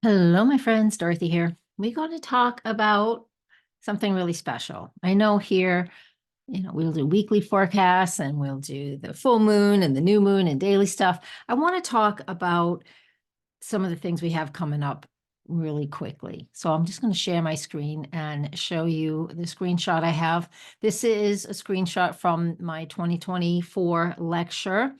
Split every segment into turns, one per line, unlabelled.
Hello, my friends. Dorothy here. We're going to talk about something really special. I know here, we'll do weekly forecasts and we'll do the full moon and the new moon and daily stuff. I want to talk about some of the things we have coming up really quickly. So I'm just going to share my screen and show you the screenshot I have. This is a screenshot from my 2024 lecture.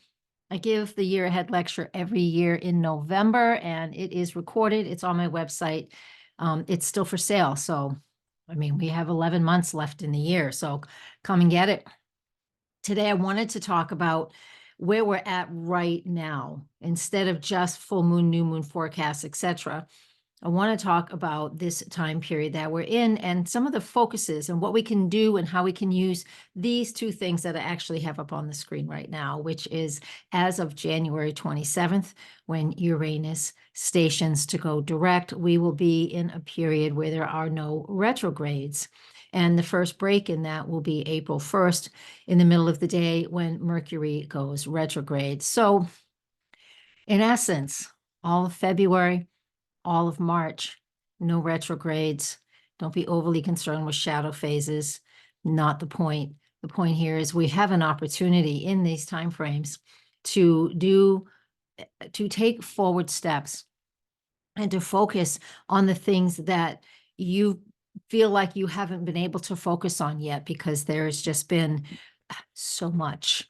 I give the year ahead lecture every year in November, and it is recorded. It's on my website. It's still for sale. So, I mean, we have 11 months left in the year. So come and get it. Today, I wanted to talk about where we're at right now instead of just full moon, new moon forecasts, etc. I want to talk about this time period that we're in and some of the focuses and what we can do and how we can use these two things that I actually have up on the screen right now, which is as of January 27th, when Uranus stations to go direct, we will be in a period where there are no retrogrades. And the first break in that will be April 1st in the middle of the day when Mercury goes retrograde. So in essence, all of February, all of March, no retrogrades. Don't be overly concerned with shadow phases. Not the point. The point here is we have an opportunity in these timeframes to take forward steps and to focus on the things that you feel like you haven't been able to focus on yet because there's just been so much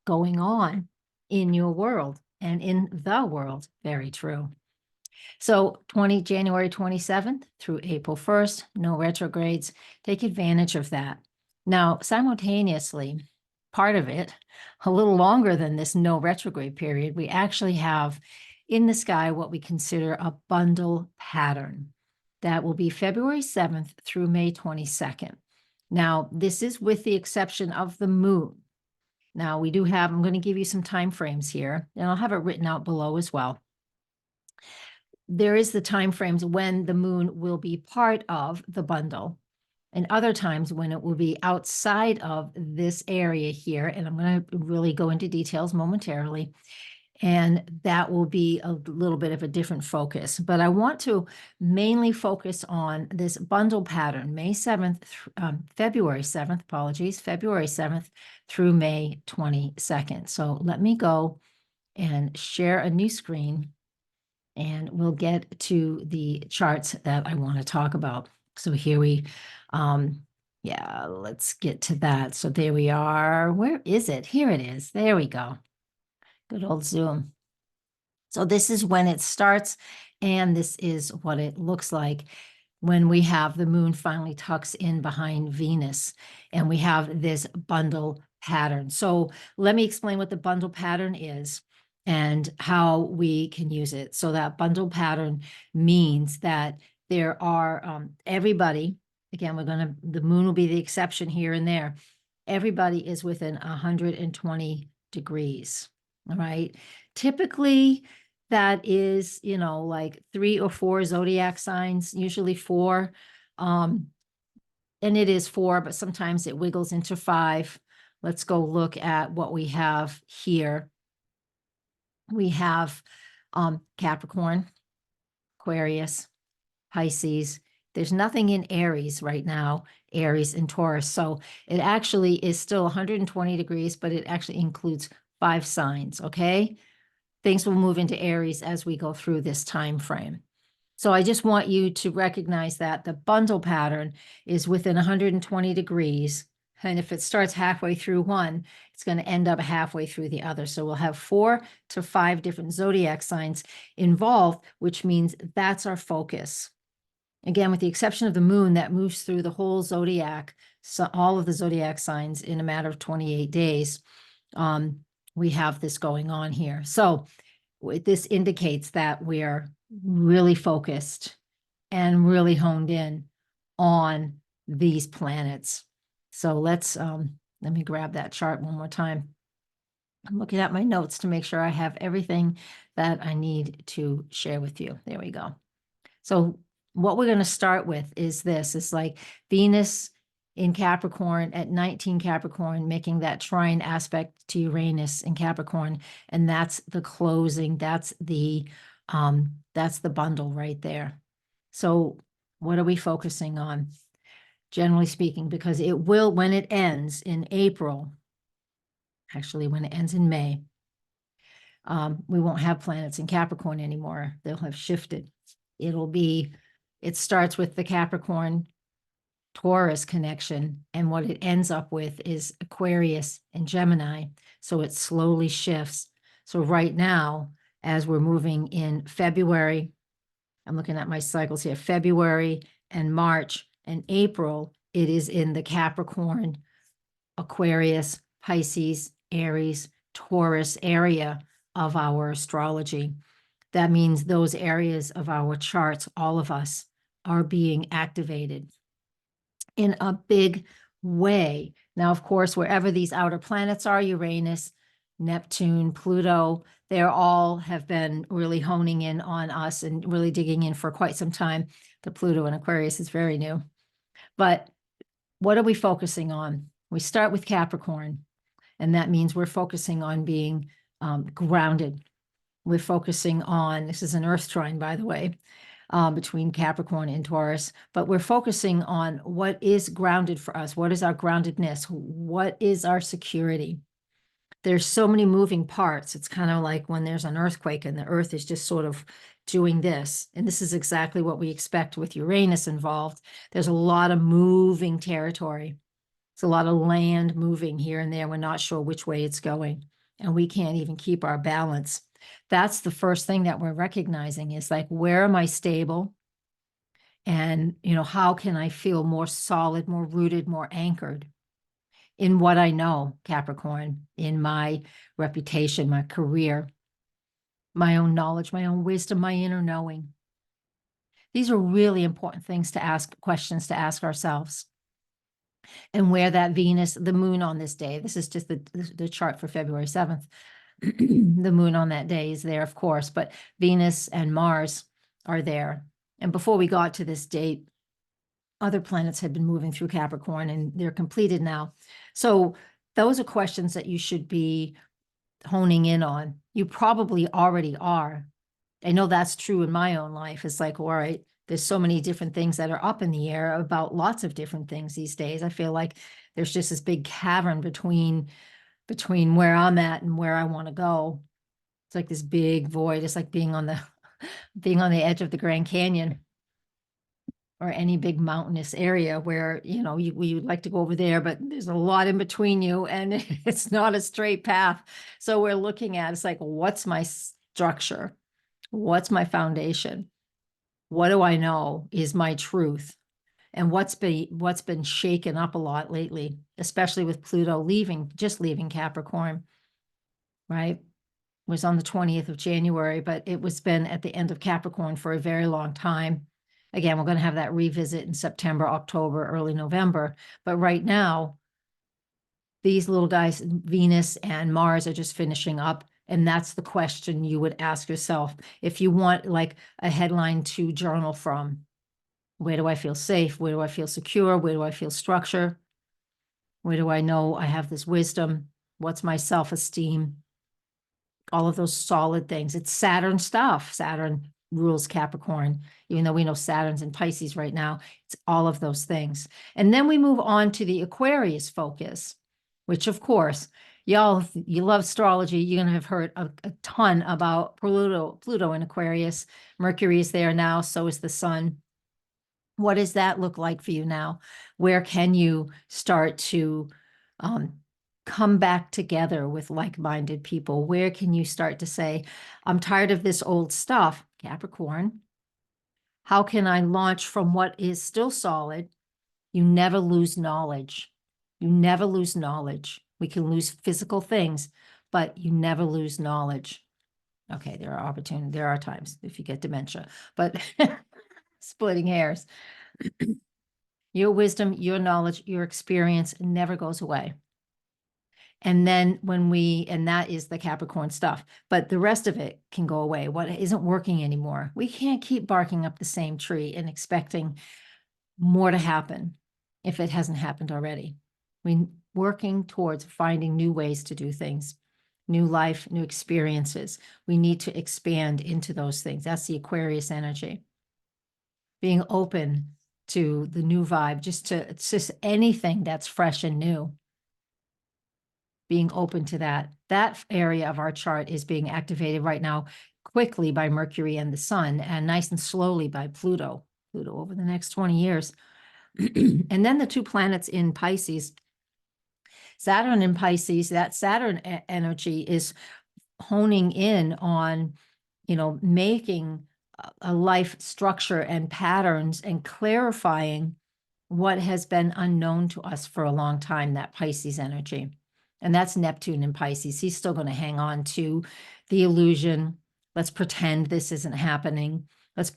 going on in your world and in the world. Very true. So January 27th through April 1st, no retrogrades. Take advantage of that. Now, simultaneously, part of it, a little longer than this no retrograde period, we actually have in the sky what we consider a bundle pattern. That will be February 7th through May 22nd. Now, this is with the exception of the moon. Now, we do have, I'm going to give you some time frames here, and I'll have it written out below as well. There is the time frames when the moon will be part of the bundle and other times when it will be outside of this area here. And I'm going to really go into details momentarily. And that will be a little bit of a different focus. But I want to mainly focus on this bundle pattern, February 7th, February 7th through May 22nd. So let me go and share a new screen and we'll get to the charts that I want to talk about. So here yeah, let's get to that. So there we are. Where is it? Here it is. There we go. Good old Zoom. So this is when it starts, and this is what it looks like when we have the moon finally tucks in behind Venus, and we have this bundle pattern. So let me explain what the bundle pattern is and how we can use it. So that bundle pattern means that there are everybody, again, the moon will be the exception here and there. Everybody is within 120 degrees, all right? Typically, that is, like 3 or 4 zodiac signs, usually 4. And it is 4, but sometimes it wiggles into 5. Let's go look at what we have here. We have Capricorn, Aquarius, Pisces. There's nothing in Aries right now, Aries and Taurus. So it actually is still 120 degrees, but it actually includes 5 signs, okay? Things will move into Aries as we go through this time frame. So I just want you to recognize that the bundle pattern is within 120 degrees. And if it starts halfway through one, it's going to end up halfway through the other. So we'll have 4 to 5 different zodiac signs involved, which means that's our focus. Again, with the exception of the moon that moves through the whole zodiac, so all of the zodiac signs in a matter of 28 days, we have this going on here. So this indicates that we're really focused and really honed in on these planets. So let me grab that chart one more time. I'm looking at my notes to make sure I have everything that I need to share with you. There we go. So what we're going to start with is this. It's like Venus in Capricorn at 19 Capricorn, making that trine aspect to Uranus in Capricorn. And that's the closing. That's the That's the bundle right there. So what are we focusing on? Generally speaking, because it will, when it ends in April, actually when it ends in May, we won't have planets in Capricorn anymore. They'll have shifted. It starts with the Capricorn Taurus connection, and what it ends up with is Aquarius and Gemini. So it slowly shifts. So right now, as we're moving in February, I'm looking at my cycles here, February and March and April, it is in the Capricorn, Aquarius, Pisces, Aries, Taurus area of our astrology. That means those areas of our charts, all of us, are being activated in a big way. Now, of course, wherever these outer planets are, Uranus, Neptune, Pluto, they all have been really honing in on us and really digging in for quite some time. The Pluto in Aquarius is very new. But what are we focusing on? We start with Capricorn, and that means we're focusing on being grounded. We're focusing on, this is an Earth trine, by the way, between Capricorn and Taurus, but we're focusing on what is grounded for us. What is our groundedness? What is our security? There's so many moving parts. It's kind of like when there's an earthquake and the earth is just sort of doing this. And this is exactly what we expect with Uranus involved. There's a lot of moving territory. It's a lot of land moving here and there. We're not sure which way it's going, and we can't even keep our balance. That's the first thing that we're recognizing is like, where am I stable? And, how can I feel more solid, more rooted, more anchored in what I know, Capricorn, in my reputation, my career, my own knowledge, my own wisdom, my inner knowing. These are really important things to ask, questions to ask ourselves. And where that Venus, the moon on this day, this is just the chart for February 7th. The moon on that day is there, of course, but Venus and Mars are there. And before we got to this date, other planets had been moving through Capricorn and they're completed now. So those are questions that you should be honing in on. You probably already are. I know that's true in my own life. It's like, all right, there's so many different things that are up in the air about lots of different things these days. I feel like there's just this big cavern between where I'm at and where I want to go. It's like this big void. It's like being on the edge of the Grand Canyon or any big mountainous area where, we would like to go over there, but there's a lot in between you and it's not a straight path. So we're looking at, it's like, what's my structure? What's my foundation? What do I know is my truth? And what's been shaken up a lot lately, especially with Pluto just leaving Capricorn, right? It was on the 20th of January, but it was been at the end of Capricorn for a very long time. Again, we're going to have that revisit in September, October, early November. But right now, these little guys, Venus and Mars, are just finishing up. And that's the question you would ask yourself. If you want like a headline to journal from, where do I feel safe? Where do I feel secure? Where do I feel structure? Where do I know I have this wisdom? What's my self-esteem? All of those solid things. It's Saturn stuff. Saturn rules Capricorn, even though we know Saturn's in Pisces right now. It's all of those things. And then we move on to the Aquarius focus, which of course, y'all, if you love astrology, you're going to have heard a ton about Pluto in Aquarius. Mercury is there now, so is the sun. What does that look like for you now? Where can you start to come back together with like-minded people? Where can you start to say, I'm tired of this old stuff, Capricorn. How can I launch from what is still solid? You never lose knowledge. You never lose knowledge. We can lose physical things, but you never lose knowledge. Okay, there are times if you get dementia, but splitting hairs. Your wisdom, your knowledge, your experience never goes away. And then and that is the Capricorn stuff, but the rest of it can go away. What isn't working anymore? We can't keep barking up the same tree and expecting more to happen if it hasn't happened already. We're working towards finding new ways to do things, new life, new experiences. We need to expand into those things. That's the Aquarius energy. Being open to the new vibe, it's just anything that's fresh and new. Being open to that. That area of our chart is being activated right now quickly by Mercury and the Sun, and nice and slowly by Pluto over the next 20 years. And then the two planets in Pisces, Saturn in Pisces, that Saturn energy is honing in on, making a life structure and patterns and clarifying what has been unknown to us for a long time, that Pisces energy. And that's Neptune in Pisces. He's still going to hang on to the illusion. Let's pretend this isn't happening. Let's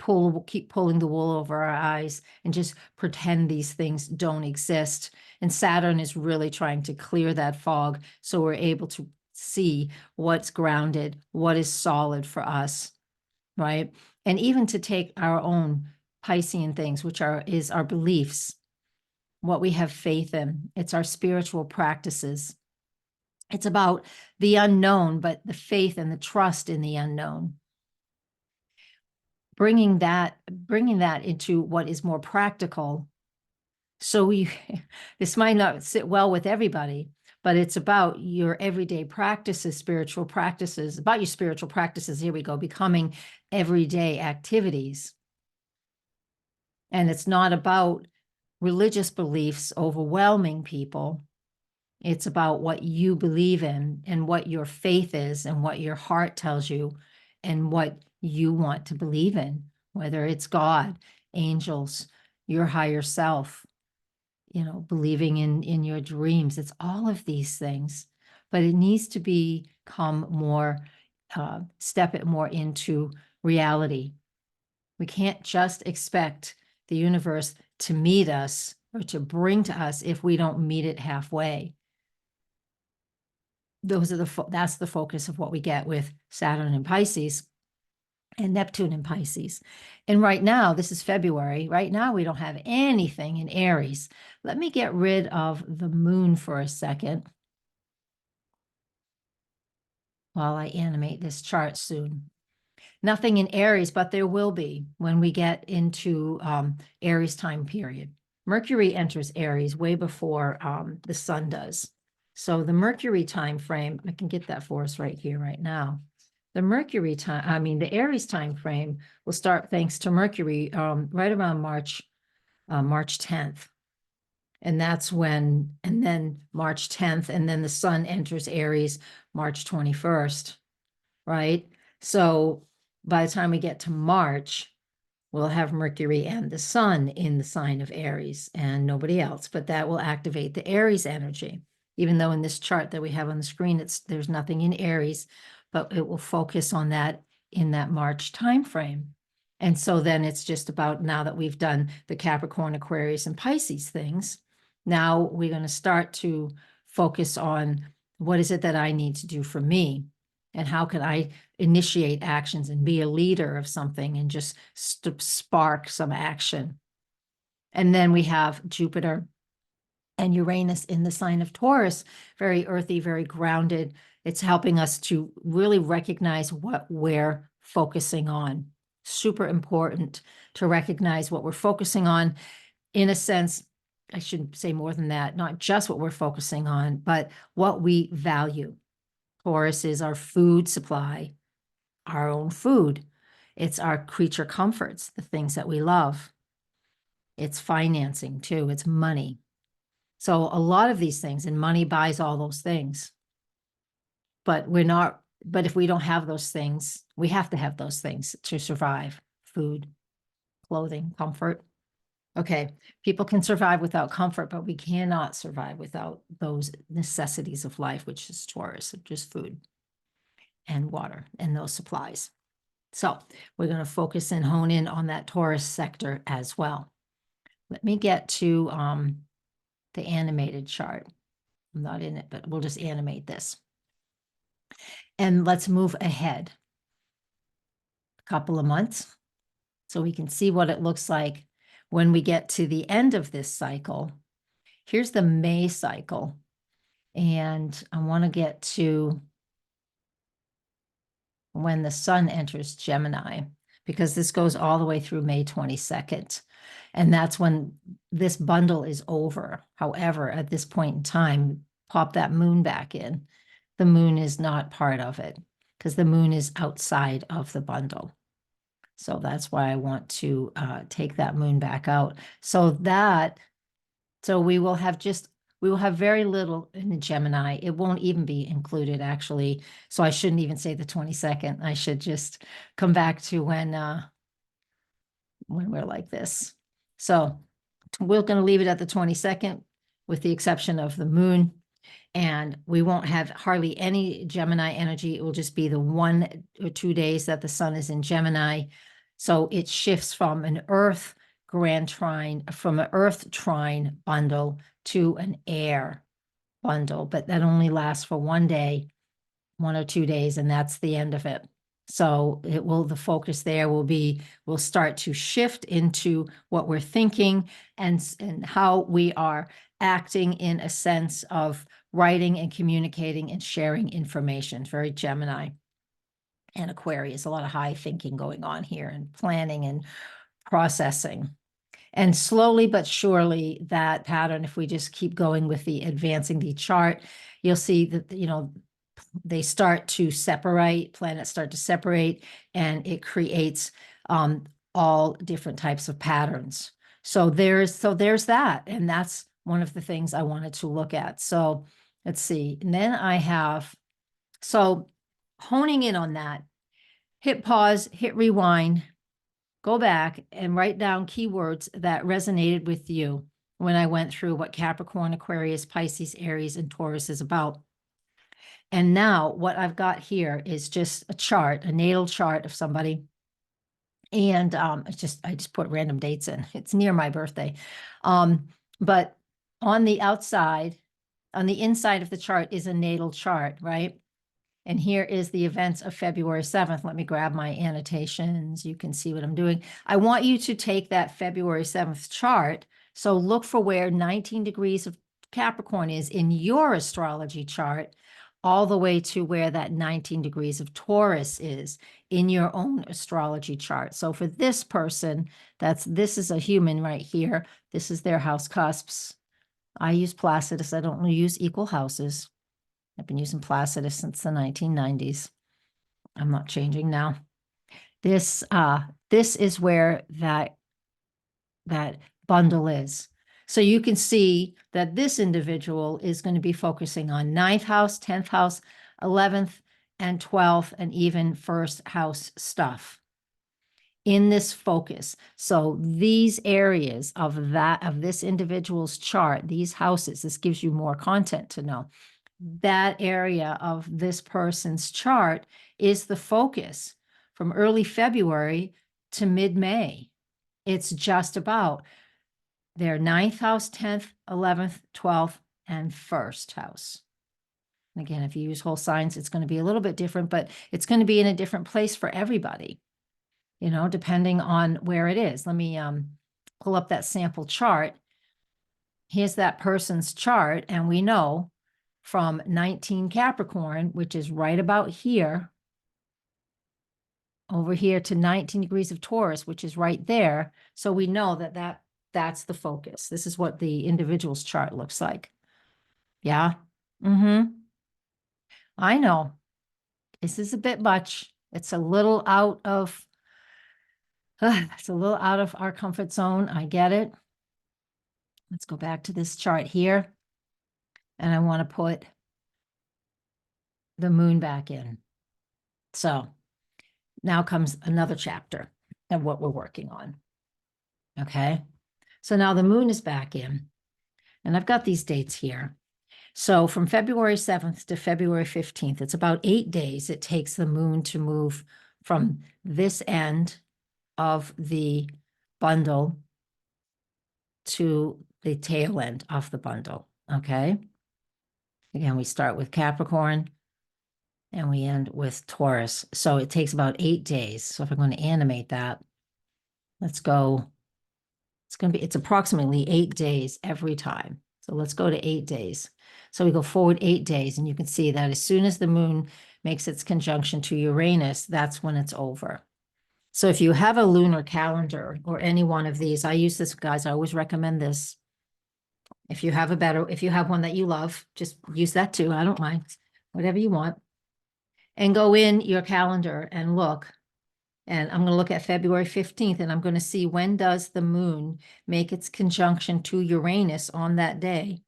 keep pulling the wool over our eyes and just pretend these things don't exist. And Saturn is really trying to clear that fog so we're able to see what's grounded, what is solid for us, right? And even to take our own Piscean things, which is our beliefs, what we have faith in. It's our spiritual practices. It's about the unknown, but the faith and the trust in the unknown. Bringing that into what is more practical. So this might not sit well with everybody, but it's about your everyday practices, spiritual practices, about your spiritual practices. Here we go, becoming everyday activities. And it's not about religious beliefs overwhelming people. It's about what you believe in and what your faith is and what your heart tells you and what you want to believe in, whether it's God, angels, your higher self, believing in your dreams. It's all of these things, but it needs to become more, step it more into reality. We can't just expect the universe to meet us or to bring to us if we don't meet it halfway. That's the focus of what we get with Saturn in Pisces and Neptune in Pisces. And right now, this is February. Right now, we don't have anything in Aries. Let me get rid of the moon for a second while I animate this chart soon. Nothing in Aries, but there will be when we get into Aries time period. Mercury enters Aries way before the sun does. So the Mercury time frame, I can get that for us right here, right now. The Aries time frame will start thanks to Mercury right around March 10th. And that's when, and then March 10th, and then the sun enters Aries March 21st, right? So by the time we get to March, we'll have Mercury and the sun in the sign of Aries and nobody else, but that will activate the Aries energy. Even though in this chart that we have on the screen, there's nothing in Aries, but it will focus on that in that March timeframe. And so then it's just about, now that we've done the Capricorn, Aquarius, and Pisces things, now we're going to start to focus on what is it that I need to do for me, and how can I initiate actions and be a leader of something and just spark some action. And then we have Jupiter and Uranus in the sign of Taurus, very earthy, very grounded. It's helping us to really recognize what we're focusing on. Super important to recognize what we're focusing on. In a sense, I should say more than that, not just what we're focusing on, but what we value. Taurus is our food supply, our own food. It's our creature comforts, the things that we love. It's financing too, it's money. So a lot of these things, and money buys all those things. But if we don't have those things, we have to have those things to survive: food, clothing, comfort. Okay, people can survive without comfort, but we cannot survive without those necessities of life, which is Taurus, which is food and water and those supplies. So we're going to focus and hone in on that Taurus sector as well. Let me get to the animated chart. I'm not in it, but we'll just animate this. And let's move ahead a couple of months so we can see what it looks like when we get to the end of this cycle. Here's the May cycle. And I want to get to when the sun enters Gemini, because this goes all the way through May 22nd. And that's when this bundle is over. However, at this point in time, pop that moon back in. The moon is not part of it because the moon is outside of the bundle. So that's why I want to take that moon back out. So we will have very little in the Gemini. It won't even be included, actually. So I shouldn't even say the 22nd. I should just come back to when we're like this. So we're going to leave it at the 22nd with the exception of the moon. And we won't have hardly any Gemini energy. It will just be the 1 or 2 days that the sun is in Gemini. So it shifts from an Earth trine bundle to an air bundle, but that only lasts for 1 day, 1 or 2 days, and that's the end of it. So the focus there will start to shift into what we're thinking and how we are acting in a sense of writing and communicating and sharing information. It's very Gemini and Aquarius, a lot of high thinking going on here and planning and processing. And slowly but surely that pattern, if we just keep going with the advancing the chart, you'll see that, they start to separate, planets start to separate, and it creates all different types of patterns. So there's that, and that's one of the things I wanted to look at. So let's see, and then so honing in on that, hit pause, hit rewind, go back and write down keywords that resonated with you when I went through what Capricorn, Aquarius, Pisces, Aries, and Taurus is about. And now what I've got here is just a chart, a natal chart of somebody. And I just put random dates in. It's near my birthday. But on the outside, on the inside of the chart is a natal chart, right? And here is the events of February 7th. Let me grab my annotations. You can see what I'm doing. I want you to take that February 7th chart. So look for where 19 degrees of Capricorn is in your astrology chart, all the way to where that 19 degrees of Taurus is in your own astrology chart. So for this person, this is a human right here. This is their house cusps. I use Placidus. I don't use equal houses. I've been using Placidus since the 1990s. I'm not changing now. This is where that bundle is. So you can see that this individual is going to be focusing on 9th house, 10th house, 11th, and 12th, and even 1st house stuff in this focus. So these areas of this individual's chart, these houses, this gives you more content to know. That area of this person's chart is the focus from early February to mid-May. It's just about their 9th house, 10th, 11th, 12th, and 1st house. And again, if you use whole signs, it's going to be a little bit different, but it's going to be in a different place for everybody, depending on where it is. Let me pull up that sample chart. Here's that person's chart, and we know from 19 Capricorn, which is right about here, over here to 19 degrees of Taurus, which is right there. So we know that's the focus. This is what the individual's chart looks like. Yeah. I know. This is a bit much. It's a little out of our comfort zone. I get it. Let's go back to this chart here. And I want to put the moon back in. So now comes another chapter of what we're working on. Okay. So now the moon is back in, and I've got these dates here. So from February 7th to February 15th, it's about 8 days it takes the moon to move from this end of the bundle to the tail end of the bundle. Okay. Again, we start with Capricorn and we end with Taurus. So it takes about 8 days. So if I'm going to animate that, let's go. It's approximately 8 days every time. So let's go to 8 days. So we go forward 8 days, and you can see that as soon as the moon makes its conjunction to Uranus, that's when it's over. So if you have a lunar calendar or any one of these, I use this, guys, I always recommend this. If you have one that you love, just use that too. I don't mind, whatever you want. And go in your calendar and look. And I'm going to look at February 15th, and I'm going to see when does the moon make its conjunction to Uranus on that day.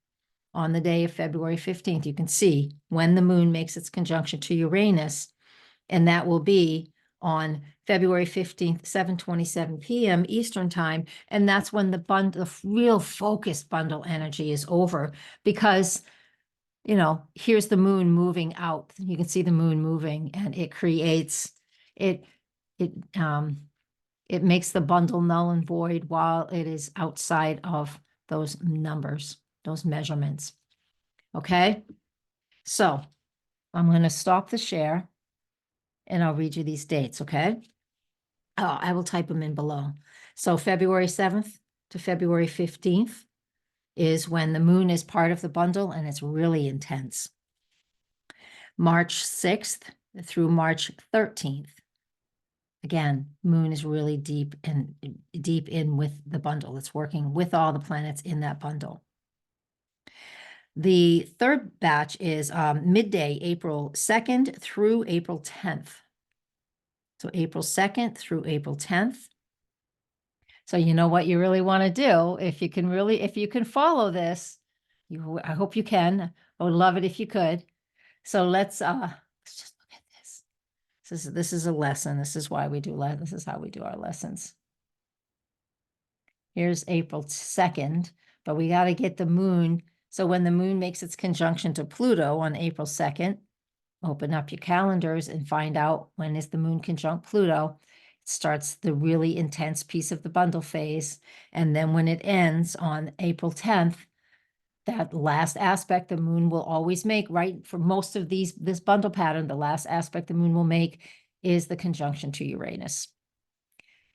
On the day of February 15th, you can see when the moon makes its conjunction to Uranus, and that will be on February 15th, 7:27 p.m. Eastern time. And that's when the real focused bundle energy is over, because, here's the moon moving out. You can see the moon moving, and it creates, it makes the bundle null and void while it is outside of those numbers, those measurements. Okay. So I'm going to stop the share and I'll read you these dates. Okay. Oh, I will type them in below. So February 7th to February 15th is when the moon is part of the bundle, and it's really intense. March 6th through March 13th. Again, moon is really deep in with the bundle. It's working with all the planets in that bundle. The third batch is midday, April 2nd through April 10th. So April 2nd through April 10th. So you know what you really want to do, if you can follow this, I hope you can. I would love it if you could. So let's just look at this. This is a lesson. This is why we do this is how we do our lessons. Here's April 2nd, but we got to get the moon. So when the moon makes its conjunction to Pluto on April 2nd, open up your calendars and find out when is the moon conjunct Pluto. It starts the really intense piece of the bundle phase. And then when it ends on April 10th, that last aspect the moon will always make, right? For most of this bundle pattern, the last aspect the moon will make is the conjunction to Uranus.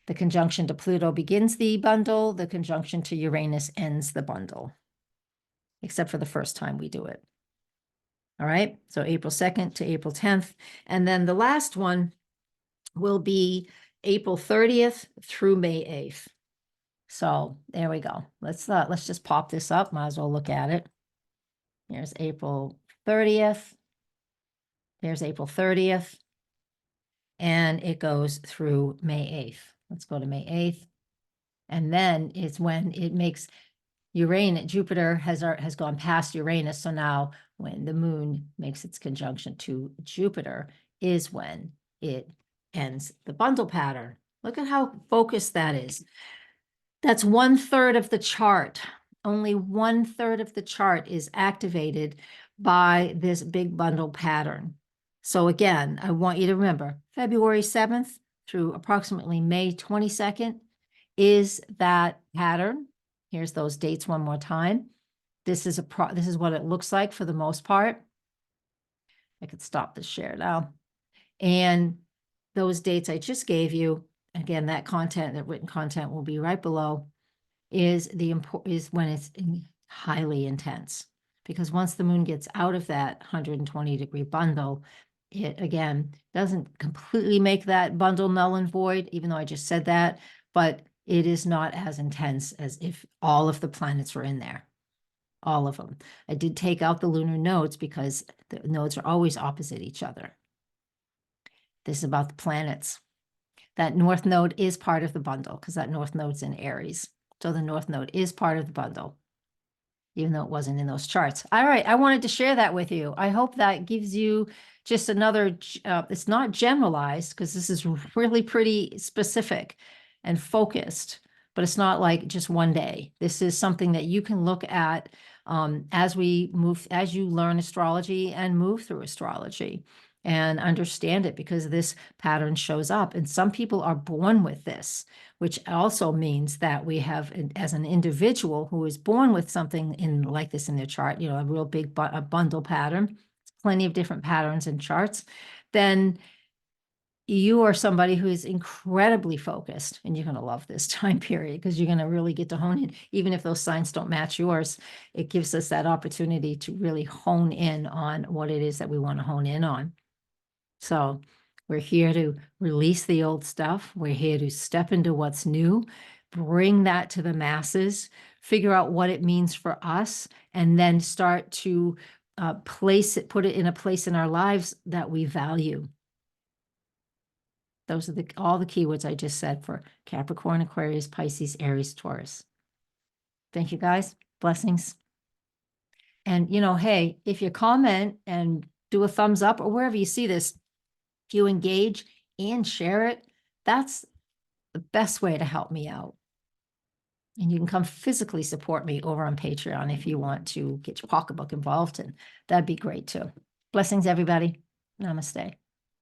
The conjunction to Pluto begins the bundle. The conjunction to Uranus ends the bundle, except for the first time we do it. All right, so April 2nd to April 10th. And then the last one will be April 30th through May 8th. So there we go. Let's just pop this up. Might as well look at it. There's April 30th. There's April 30th. And it goes through May 8th. Let's go to May 8th. And then it's when it makes Uranus, Jupiter has gone past Uranus. So now when the moon makes its conjunction to Jupiter is when it ends the bundle pattern. Look at how focused that is. That's 1/3 of the chart. Only 1/3 of the chart is activated by this big bundle pattern. So again, I want you to remember February 7th through approximately May 22nd is that pattern. Here's those dates one more time. This is what it looks like for the most part. I could stop the share now. And those dates I just gave you, again, that written content will be right below, is when it's highly intense. Because once the moon gets out of that 120-degree bundle, it again doesn't completely make that bundle null and void, even though I just said that, but it is not as intense as if all of the planets were in there. All of them. I did take out the lunar nodes because the nodes are always opposite each other. This is about the planets. That north node is part of the bundle because that north node's in Aries. So the north node is part of the bundle, even though it wasn't in those charts. All right, I wanted to share that with you. I hope that gives you just another, it's not generalized because this is really pretty specific and focused, but it's not like just one day. This is something that you can look at as you learn astrology and move through astrology and understand it, because this pattern shows up. And some people are born with this, which also means that we have, as an individual who is born with something like this in their chart, a real big a bundle pattern, plenty of different patterns and charts, then you are somebody who is incredibly focused, and you're going to love this time period because you're going to really get to hone in. Even if those signs don't match yours, it gives us that opportunity to really hone in on what it is that we want to hone in on. So we're here to release the old stuff. We're here to step into what's new, bring that to the masses, figure out what it means for us, and then start to put it in a place in our lives that we value. Those are all the keywords I just said for Capricorn, Aquarius, Pisces, Aries, Taurus. Thank you, guys. Blessings. And, hey, if you comment and do a thumbs up or wherever you see this, if you engage and share it, that's the best way to help me out. And you can come physically support me over on Patreon if you want to get your pocketbook involved, and that'd be great too. Blessings, everybody. Namaste.